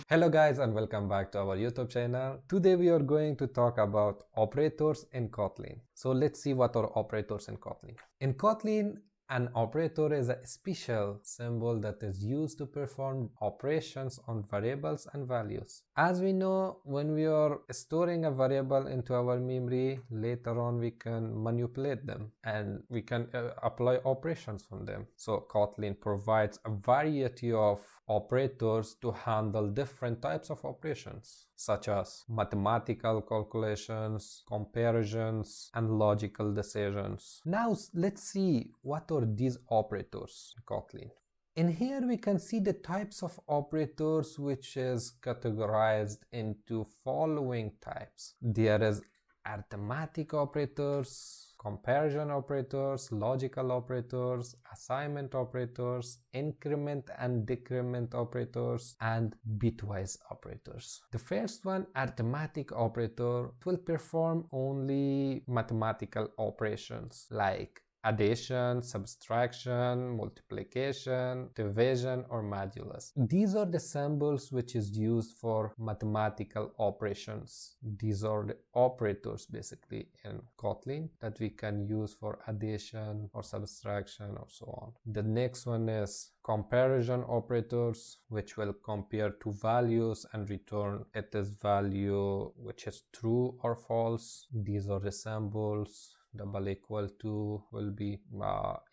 Hello guys and welcome back to our YouTube channel. Today we are going to talk about operators in Kotlin. So let's see what are operators in Kotlin. In Kotlin, an operator is a special symbol that is used to perform operations on variables and values. As we know, when we are storing a variable into our memory, later on we can manipulate them and we can apply operations on them. So Kotlin provides a variety of operators to handle different types of operations, such as mathematical calculations, comparisons, and logical decisions. Now let's see what are these operators in Kotlin. In here we can see the types of operators, which is categorized into following types. There is arithmetic operators, comparison operators, logical operators, assignment operators, increment and decrement operators, and bitwise operators. The first one, arithmetic operator, will perform only mathematical operations like addition, subtraction, multiplication, division, or modulus. These are the symbols which is used for mathematical operations. These are the operators basically in Kotlin that we can use for addition or subtraction or so on. The next one is comparison operators, which will compare two values and return it is value which is true or false. These are the symbols. Double equal to will be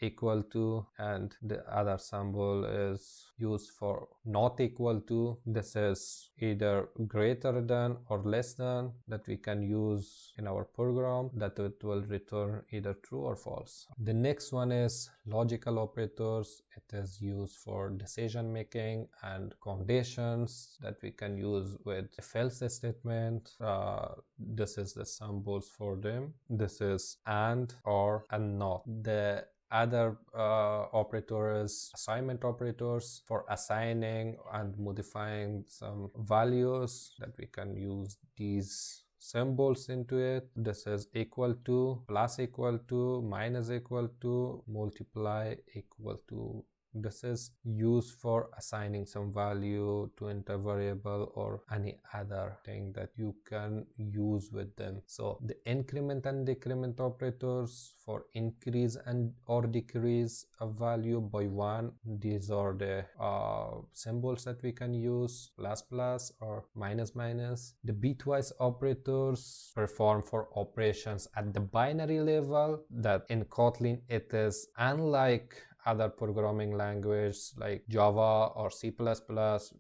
equal to, and the other symbol is used for not equal to. This is either greater than or less than that we can use in our program, that it will return either true or false. The next one is logical operators. It is used for decision making and conditions that we can use with if else statement. This is the symbols for them. This is and, or, and not. The other operator is assignment operators for assigning and modifying some values that we can use these symbols into it. This is equal to, plus equal to, minus equal to, multiply equal to. This is used for assigning some value to enter variable or any other thing that you can use with them. So the increment and decrement operators for increase and or decrease a value by one. These are the symbols that we can use, plus plus or minus minus. The bitwise operators perform for operations at the binary level, that in Kotlin it is unlike other programming language like Java or C++.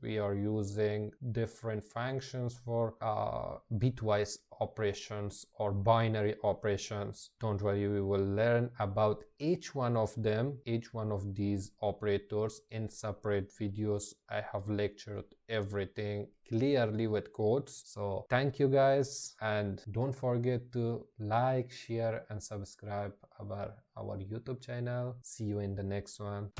We are using different functions for bitwise operations or binary operations. Don't worry, we will learn about each one of them, each one of these operators in separate videos. I have lectured everything clearly with codes. So thank you guys, and don't forget to like, share and subscribe our YouTube channel. See you in the next one.